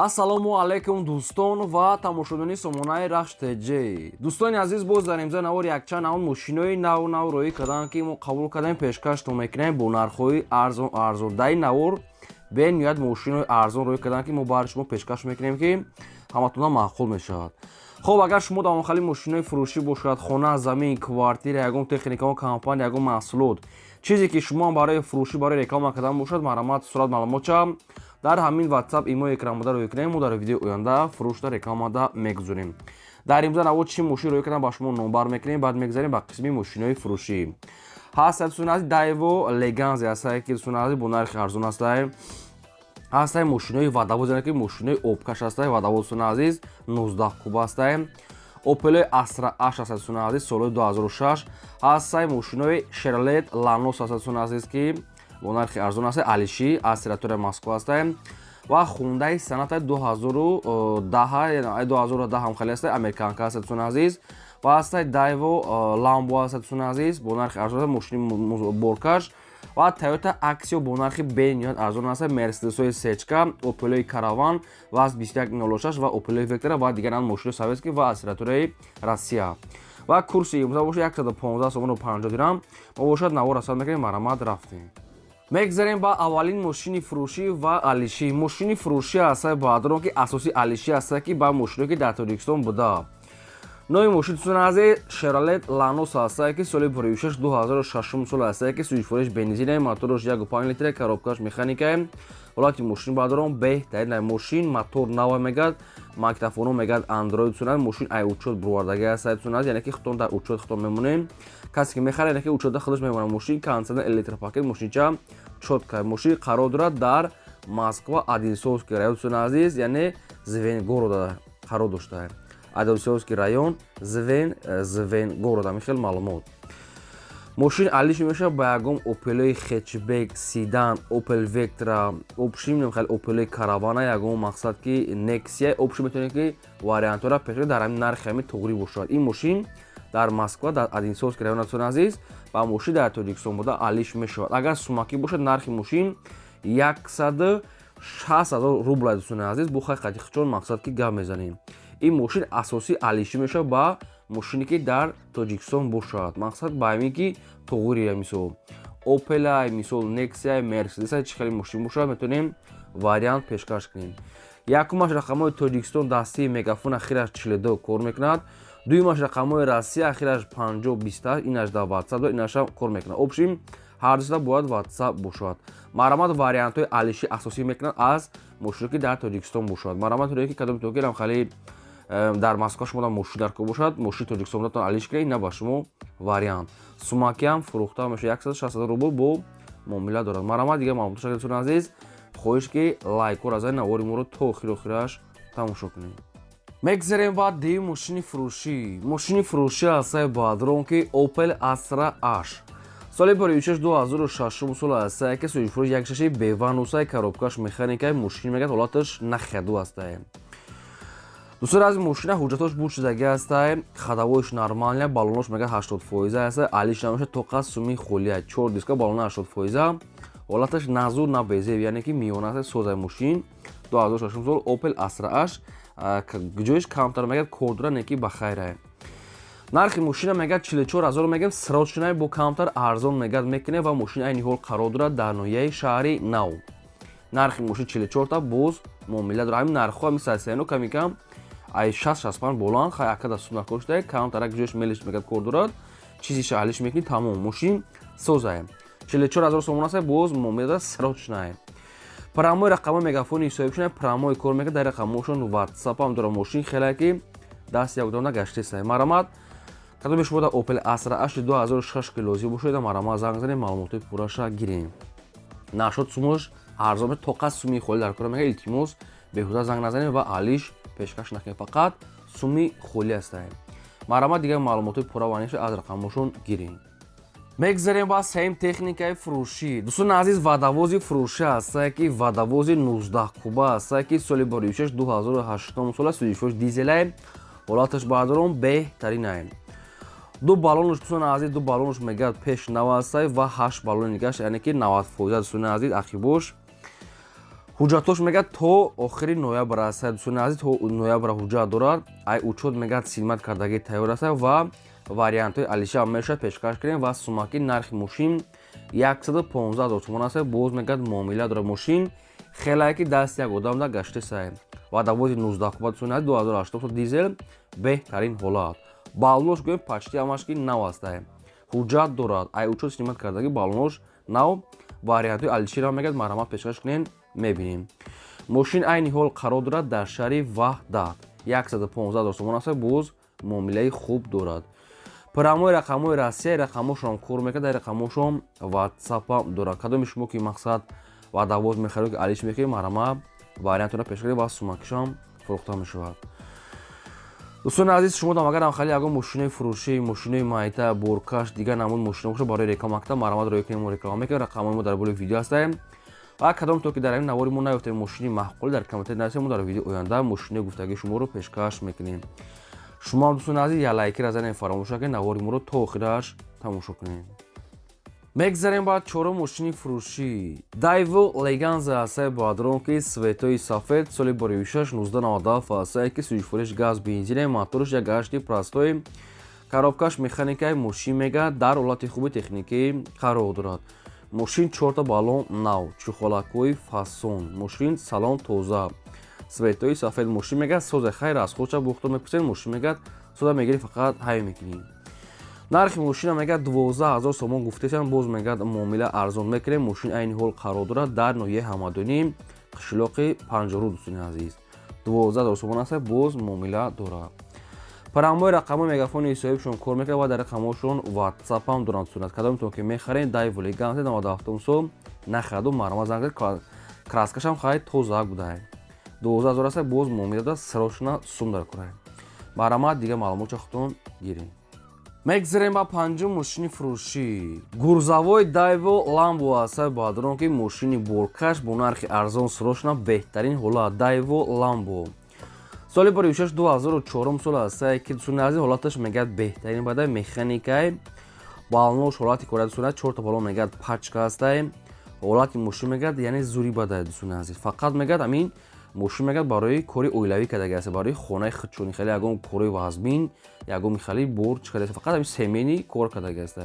ассалому алайкум дӯстон ва тамошобини сомонаи Рахш ТЖ. Дӯстони азиз, боз дар имзо навор якчанд навъ мошинои нав роӣ карданд ки мо қабул кардем пешкаштон мекунем бо нархҳои арзон. Дар ин навор бениҳоят мошинои арзон роӣ карданд ки мо бари шумо пешкаш мекунем ки ҳаматона маъқул мешавад. Хоб, агар шумо дар охали мошинои фурӯшӣ бошад, хона, замин, квартира, ягон техникаҳо, компания, ягон маҳсулот, чизе ки шумо барои фурӯшӣ, барои реклама кардан бошад, марҳамат сурат маълумота дар ҳамин WhatsApp имо экранбуда рӯй кунем. Мо дар видеои оянда фурӯшда рекламада мегузорем. Дар имзо навод чӣ мошин рӯй кардан ба шумо номбар мекунем, баъд мегзарем ба қисми мошинои фурӯшӣ. ҳастад дӯстони Daewoo Leganzi ҳастад ки дӯстони бо нархи арзон ҳастад. ҳастад мошинои вадавоз, яъне ки мошинои обкаш ҳастад. Вадавоз дӯстони азиз 19 куб ҳастад. Opel Astra H ҳастад дӯстони азиз соли 2006. ҳастад мошинои Chevrolet Lanos ҳастад дӯстони азиз ки бо нархи арзон ҳастад. Алиши аз территорияи Москва ҳастад. ва Hyundai Sonata 2010 ҳам хеле ҳастад. Американка ҳастад дӯстони азиз. ва ҳастад Daewoo Lambo ҳастад дӯстони азиз бо нархи арзон, мошини боркаш. ва Toyota Axio бо нархи бениҳоят арзон ҳастад. Mercedes-ои Сечка, Opel Caravan ва 2106 ва Opel Vectra ва дигар мошини советский ва аз территорияи Россия. ва курси имзо бошад 115 сомон ва 50 дирҳам. мо бошад навор ҳасаб мекунем, марҳамат, рафтем. мегзарем ба аввалин мошини фурӯшӣ ва алишӣ. мошини фурӯшӣ ҳастад баъдро ки асоси алишӣ ҳастад ки ба мошино ки дар Тоҷикистон буда. номи мошин дӯстони азиз Chevrolet Lanos ҳастад ки соли пурӯшиш 2006 сол ҳастад ки сӯзишвориш бензин, мотораш 1.5 литр, коробкаш механика. ҳолати мошин баъдро беҳтарин мошин, мотор нав мегад, мактафоно мегад Android дӯстони мошин ай учет бурвардагӣ ҳастад дӯстони, яъне ки худтон дар учет худтон мемонем. касе ки мехаре, яъне ки учета худаш мемонад. мошин кондитсионер электропакет, мошинча чотка. мошин қарор дорад дар Москва, Одинцовский район дӯстони азиз, яъне Звенгорода қарор доштааст. Одинцовский район, Звенгорода. Хеле маълумот. мошин алиш мешавад ба ягон Opel Hatchback, Sedan, Opel Vectra, опшин мехал Opel Caravan, ягон мақсад ки Nexia, опшин метавонед ки вариантора пешкаш дар ҳамин нархи ҳамин тоғри бошад. ин мошин дар Москва, дар Одинцовский район дӯстони азиз ва мошин дар Тоҷикистон буда алиш мешавад. агар сумакӣ бошад, нархи мошин 160,000 рубл дӯстони азиз. бо хақиқати хичон мақсад ки гап мезанем. ин мошин асосӣ алишӣ мешавад ба мошине ки дар Тоҷикистон бошад. мақсад ба ҳамин ки тоғри мисол Opel, мисол Nexia, Mercedes чӣ хеле мошин бошад, метавонем вариант пешкаш кунем. якумаш рақамҳои Тоҷикистон дастии мегафон ахираш 42 кор мекунад. дуюмаш рақамҳои Россия ахираш 50-28, инаш дар WhatsApp, инаш кор мекунад. обшим ҳар дуста бояд WhatsApp бошад. марҳамат, вариантҳои алишӣ асосӣ мекунад аз мошино ки дар Тоҷикистон бошад. марҳамат, ҳое ки кадом токи хали дар Москва шумо мошин дар ко бошад, мошин Тоҷикистон буда алиш кунед, ина ба шумо вариант. сумаки ҳам фурӯхта мешавад 160,000 рубл бо муомила дорад. марҳамат, дигар маълумотош агар дӯстони азиз, хоҳиш ки лайкор аз навори моро то охираш тамошо кунед. мегзарем ба ди мошини фурӯшӣ. мошини фурӯшӣ ҳастад баъдрон ки Opel Astra H. соли пурӯшиш 2006 сол ҳастад ки сӯзишвориш 1.6 B1 ҳастад, коробкаш механика, мошин мегад ҳолаташ нахяду ҳастад. дӯстони аз мошина ҳуҷҷатош буд шудагӣ ҳастад, хадавоиш нормалия, баллонош мегад 80% ҳастад, алиш намешад тоқа суми холия, 4 диска баллона 80%, ҳолаташ назур на безеб, яъне ки миёна ҳастад. созаи мошин 2006 сол Opel Astra H, ҷоиш камтар мегад, кодра неки ба хайра. нархи мошина мегад 44,000 мегад, срочная бо камтар арзон мегад мекуне ва мошин айни ҳол қарор дорад дар ноҳияи шаҳри Нав. нархи мошин 44 та боз муомила дорад. ҳамин нархҳо ҳамин сайсайно ками кам ай 60-65 боланд, хай акада суна коштае, камтарак ҷош мелиш мегад кор дорад, чизиша алиш мекунӣ, тамом. мошин созае 44,000 сомон ҳастад, боз муомила дорад, срочная. прамои рақамҳои мегафони ҳисобишон прамои кор мекунад, дар рақамҳошон WhatsApp ҳам дорад. мошин хеле ки даст якдона гаштеса. марҳамат, кадоме шумо дар Opel Astra H 2006 ки лозим бошед, марҳамат занг занем, маълумотои пурраша гирем. нашод сумош арзон тоқа суми холи дар кор мегад, илтимос беҳуда занг назанем ва алиш пешкаш накунем, фақат суми холи ҳастад. марҳамат, дигар маълумотои пурра ва неша аз рақамҳошон гирем. мегзарем ба сеҳим техникаи фурӯшӣ. дӯстони азиз, вадавози фурӯшӣ ҳастад ки вадавози 19 куба ҳастад ки соли боришаш 2008 сол сӯзишвориш дизелай, ҳолаташ баъдрон беҳтарин аст. ду баллонаш дӯстони азиз, ду баллонаш мегад пеш 90 ҳастад ва 8 баллони нигаш, яъне ки 90% дӯстони азиз ахибош. ҳуҷҷатош мегӯяд то охири ноябр аст. Дӯстони азиз, то ноябр ҳуҷҷат дорад. Ай учет мегӯяд хизмат кардагӣ тайёр аст ва вариантҳои алишаб мешавад пешкаш кунем ва сумаки нархи мошин 115 000 сомон аст. Боз мегӯяд муомила дорад. Мошин хелайки дасти як одам да гаштесай ва давози 19 куба дӯстони азиз 2800 дизел беҳтарин ҳолат. Балнош гӯем почти ҳамаш ки нав астае. ҳуҷҷат дорад. Ай учет хизмат кардагӣ балнош нав. Вариантҳои алишира мегӯяд марҳамат пешкаш кунем мебинем. Мошин айни ҳол қарор дорад дар шаҳри Ваҳдат. 115 000 сомон аст. Боз муомилаи хуб дорад. Промои рақамҳои Россия рақамҳошон кор мекунад. Рақамҳошон WhatsApp дорад. Кадоми шумо ки мақсад ва давоз мехаред ки алиш мехоҳед марҳамат вариантро пешкаред ва сумакишон фурӯхта мешавад. дӯстони азиз, шумо дам агар хали ягон мошинаи фурӯшӣ, мошинаи майта, боркаш, дигар намуд мошина боша барои реклама кардан марҳамат роя кунед, мо реклама мекунем. Рақамҳои мо дар боли видео ҳастаем. ва кадом то ки дар ин навори мо наёфтем мошини маъқул дар комментари нависед, мо дар видео оянда мошинаи гуфтагии шуморо пешкаш мекунем. шумо ҳам дӯстони азиз я лайки разанем, фаромӯш накунед навори моро то охираш тамошо кунед. мегзарем ба чорум мошини фурӯшӣ. Daewoo Leganza асаи бадронки светои сафед соли бори 1997 асаи ки сӯзишвориш газ бензине, моторш 1.8 простой, коробкаш механикаи мошин мегӯяд дар ҳолати хуби техникӣ қарор дорад. Мошин 4 баллон нав, чӯхолакҳои фасон, мошин салон тоза, светои сафед. Мошин мегӯяд соза хайр аз худша бухтор мепурсед. Мошин мегӯяд соза мегирӣ фақат ҳай мекунӣ. нархи мошина мегӯяд 12 000 сомон гуфтесанд. боз мегӯяд муомила арзон мекунем. мошин айни ҳол қарор дорад дар ноҳияи ҳамадонӣ қишлоқи панҷору. дӯстони азиз 12 000 сомон аст. боз муомила дорад. парамои рақамҳои мегафони ҳисобишон кор мекунад ва дар рақамҳошон WhatsApp ҳам доранд. кадомтон ки мехаред Daewoo Leganza 97 сол нахаду марҳамат занг зед. краскашам хай тоза будае 12 000 аст. боз муомила дорад. срочно сум дар курай. марҳамат дигар маълумотро худтон гиред. мегзарем ба панҷум мошини фурӯшӣ. гурзавои Daewoo Lambo асаи бадронки мошини боркаш бо нархи арзон срочно беҳтарин ҳолат. Daewoo Lambo соли бори 2004 сол асае ки дӯстони азиз ҳолаташ мегӯяд беҳтарин бадай механикаи балнош ҳолати кора дӯстони 4 баллон мегӯяд пачка астае. ҳолати мошин мегӯяд яъне зури бадай дӯстони азиз. фақат мегӯяд амин мошин мегӯяд барои кори оилавӣ кардагӣ аст, барои хонаи худшон хеле ягон кори вазмин, ягон хали борч кардагаст, фақат амин семени кор кардагӣ аст.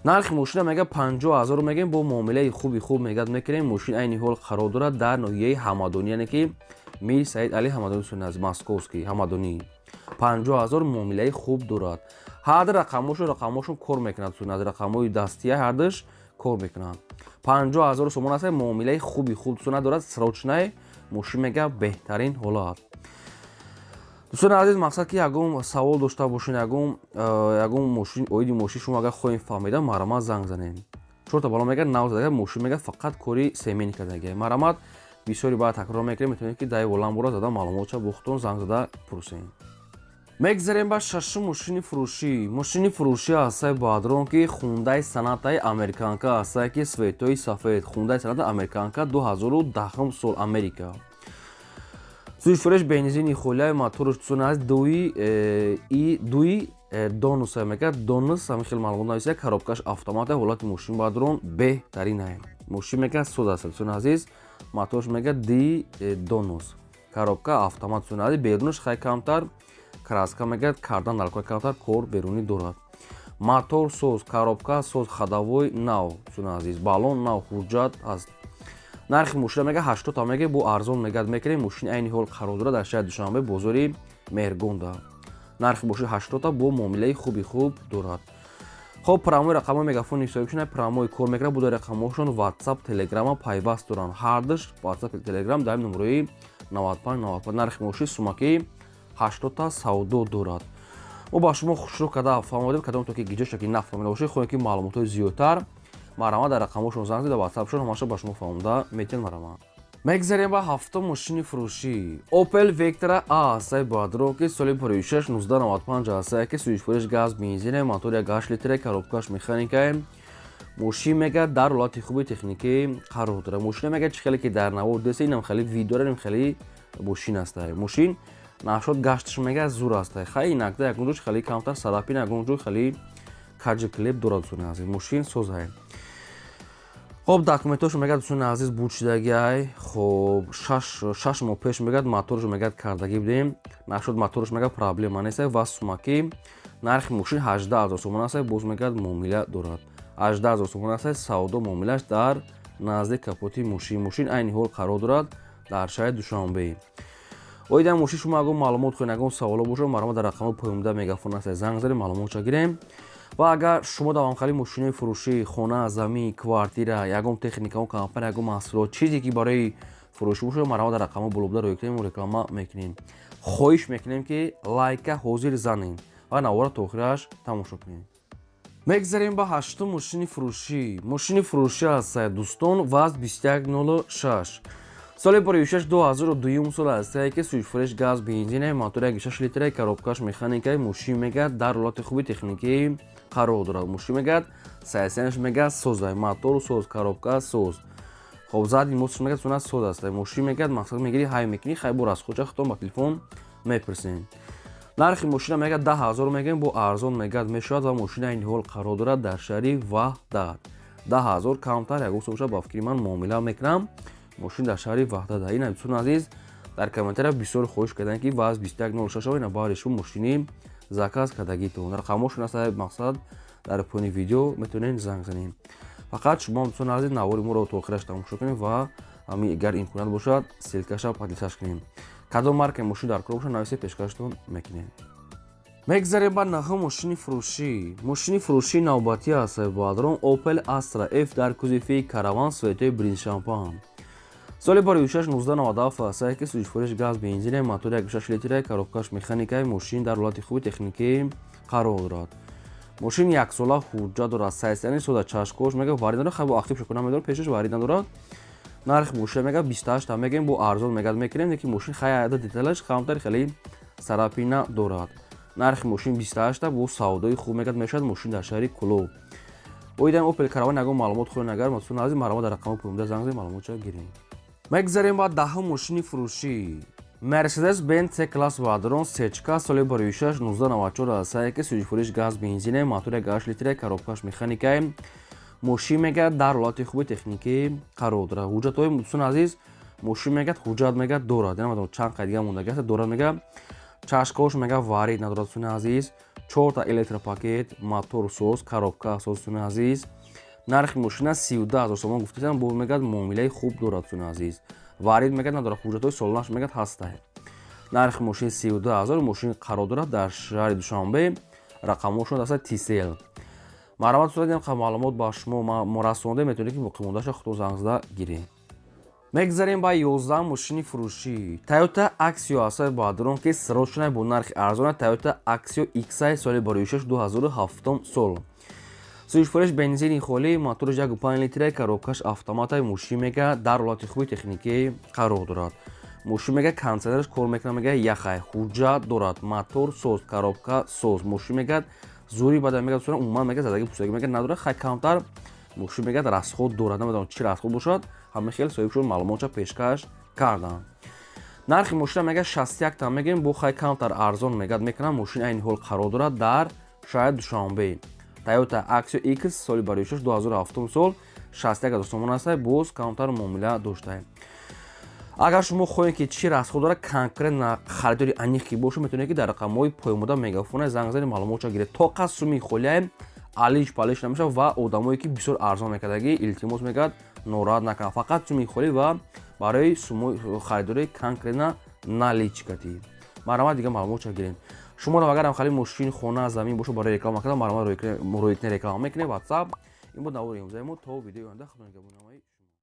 нархи мошина мегӯяд 50 000 мегӯем. бо муомилаи хуб мегӯяд мекунем. мошин айни ҳол қарор дорад дар ноҳияи ҳамадонӣ, яъне ки Мир Саид Али Ҳамадонӣ дӯстони азиз, московский ҳамадонӣ 50 000 муомилаи хуб дорад. ҳарда рақамҳошон кор мекунад дӯстони азиз. рақамҳои дастия ҳардаш кор мекунад. 50 000 сомон аст. муомилаи хуби дӯстони дорад. срочнаи мошин мегӯяд беҳтарин ҳолат. дӯстони азиз, мақсад ки ягон савол дошта бошед, ягон мошин оиди мошин шумо агар хоҳем фаҳмида марҳамат занг занем. 4 баллон мегӯяд нав задагӣ. мошин мегӯяд фақат кори семени кардагӣ. марҳамат бисёри баъд такрор мекунем. метавонед ки Daewoo Lambo-ро зада маълумотша бо худтон занг зада пурсем. мегзарем ба шашум мошини фурӯшӣ. мошини фурӯшӣ асаи бадронки Hyundai Sonata американка асае ки светои сафед. Hyundai Sonata американка 2010 сол Америка. сӯзишвориш бензини холияи моторш дӯстони азиз дуи донус мегӯяд. донус ҳамин хел маълумот нависед. коробкаш автомат. ҳолати мошин бадрон беҳтарин аст. мошин мегӯяд соз аст дӯстони азиз. моторш мегӯяд ди донус. коробка автомат дӯстони азиз. берунаш хай камтар, краска мегӯяд кардан далкои камтар кор берунӣ дорад. мотор соз, коробка соз, ходовой нав дӯстони азиз. баллон нав, ҳуҷҷат аст. нархи мошина мегӯяд 80 мегӯяд. бо арзон мегӯяд мекунем. мошин айни ҳол қарор дорад дар шаҳри душанбе бозори Меҳргонда. нархи мошин 80 бо муомилаи хуби хуб дорад. хоб промои рақамҳои мегафони ҳисобишон промои кор мекунад. будаи рақамҳошон WhatsApp, Telegram пайваст доранд. ҳардаш WhatsApp, Telegram дар номерои 95 нархи мошин сумаки 80 савдо дорад. мо ба шумо хушрӯ карда фаҳмодем. кадомто ки гиҷошта ки нафаҳмида бошед, хоҳем ки маълумотҳои зиёдтар марҳамат дар рақамҳошон занг зида WhatsAppшон ҳамаша ба шумо фаҳмода метавонед. марҳамат. мегзарем ба ҳафтум мошини фурӯшӣ. Opel Vectra A асаи бадронки соли 1995 асае ки сӯзишвориш газ бензине, мотори 1.8 литре, коробкаш механикае. мошин мегӯяд дар ҳолати хуби техникӣ қарор дорад. мошина мегӯяд чӣ хеле ки дар навор деса инам хеле видеора ним хеле мошин астае. мошин нашод гашташ мегӯяд зур астае. хай инакда ягон ҷо хеле камтар сарапина, ягон ҷо хеле каҷи клеп дорад дӯстони азиз. мошин созае. خب داکومنتاش میگه دوستان عزیز بود شدگی ای خب 6 ماه پیش میگه موتورش میگه کردگی بودیم نشد موتورش میگه پرابلم نیست و سوماکی نرخ ماشین 18000 сомон است باز میگه معامله دارد 18000 сомон است سودا معاملهش در نزدیک کاپوتی ماشین عین حال قرار دارد در شهر دوشنبه اویدم ماشین شما اگه معلومات خواهید اگه سوالا باشه مرا در رقم پایینده میگافون است زنگ زدید معلومات گیریم و اگر شما دوام خالی ماشین فروشی خانه زمین کوارتیره یگام تکنیکا و کمپانی یگام محصولات چیزی که برای فروش باشه مرا در رقم بلوبدا روی کنیم و رکلام میکنیم خواهش میکنیم که لایک حاضر زنین و نوارا تا آخرش تماشا کنین میگذاریم با هشتم ماشین فروشی است دوستان واز 2106 سال پرویشش 2002 سال است که سویچ فرش گاز بنزین موتور 6 لیتر коробкаш механикаи ماشین میگه در حالت خوبی تکنیکی قرار دارد ماشین میگه سایسنش میگه سوز موتور سوز коробка سوز خب زاد موتور میگه سونا سوز است ماشین میگه مقصد میگیری های میکنی خیلی از خودت خودت با تلفن میپرسین نرخ ماشین میگه 10000 میگیم با ارزان میگه میشود و ماشین این حال قرار دارد در شهر وحدت 10000 کمتر یک سوچا با فکر من معامله میکنم ماشین در شهر وحدت این دوستان عزیز در کامنتر بسیار خوش کردن که واز 2106 اینا بارشون ماشینی زاکاز کردگیتون رقمشون است مقصد در پایین ویدیو میتونین زنگ زنین فقط شما دوستان عزیز نواری ما رو تا آخرش تماشا کنین و همین اگر امکانات باشد سیلکاش پادلساش کنین کدام مارک ماشین در کار باشه نویسی پیشکشتون میکنین میگذاریم با نخ ماشین فروشی نوبتی است با درون اوپل استرا اف در کوزیفی کاروان سویته برینز شامپان سال پرویشش 1997 است که سویچ فرش گاز بنزین موتور 6 لیتر коробкаш механикаи ماشین در حالت خوبی تکنیکی قرار دارد ماشین یک ساله حجت دارد سایسنی سودا چشمکش میگه وارد داره خب اکتیو شکنه میداره پیشش وارد ندارد نرخ ماشین میگه 28 تا میگیم با ارزان میگه میکنیم که ماشین خیلی عدد دیتیلش کمتر خیلی سراپینا دارد نرخ ماشین 28 تا با سودای خوب میگه میشد ماشین در شهر کلو اویدم اوپل کاروان نگو معلومات خود نگر مطمئن از معلومات در رقم 15 زنگ معلومات گیریم میگذاریم با دهم ماشین فروشی مرسدس بنز سی کلاس وادرون سچکا سال پرویشش 1994 است که سویچ فرش گاز بنزین موتور 8 لیتر коробкаш механикаи ماشین میگه در حالت خوبی تکنیکی قرار دارد حجت های دوستان عزیز ماشین میگه حجت میگه دارد یعنی چند قضیه مونده است دارد میگه چشمکش میگه وارد ندارد دوستان عزیز 4 تا الکتر پاکت موتور سوز коробка سوز دوستان عزیز نرخ ماشین 32000 сомон گفتم با میگه معامله خوب دارد دوستان عزیز وارد میگه نداره حجت های سالانش میگه هست نرخ ماشین 32000 ماشین قرار دارد در شهر دوشنبه رقمش است تیسل مرامت سودیم خب معلومات با شما مراسونده میتونید که مقیمونداش خودتون زنگ زده گیرین میگذاریم با 11 ماشین فروشی تویوتا اکسیو است با درون که سروشنه با نرخ ارزان تویوتا اکسیو ایکس آی سال برویشش 2007 سال سویچ فرش بنزین خالی موتورش 1.5 لیتر коробкаш автомат ماشین میگه در حالت خوبی تکنیکی قرار دارد ماشین میگه کنسلرش کار میکنه میگه یخه حجت دارد موتور سوز коробка سوز ماشین میگه زوری بعد میگه دوستان عموما میگه زدگی پوسگی میگه نداره خیلی کمتر ماشین میگه راسخود دارد نمیدونم چی راسخود باشد همه خیلی صاحبشون معلومات پیشکش کردن نرخ ماشین میگه 61 تا میگیم با خیلی کمتر ارزان میگه میکنه ماشین این حال قرار دارد در شهر دوشنبه تویوتا اکسیو ایکس سال برویشش 2007 سال 61000 сомон است باز کمتر معامله داشته اگر شما خواهید که چی راسخود داره کنکرت خریداری انیخی باشه میتونید که در رقم‌های پایموده میگافون زنگ زنید معلومات گیرید تا قسمی خولیم علیش پالیش نمیشه و آدمایی که بسیار ارزان میکردگی التماس میکرد ناراحت نکنه فقط تو میخوری و برای شما خریداری کنکرت نلیچکتی مرامت دیگه معلومات گیرید شما رو اگر هم خالی ماشین خونه زمین باشه برای رکلام کردن مرامت روی رکلام میکنه واتساپ این بود نواری امضای ما تا ویدیو آینده خدمتتون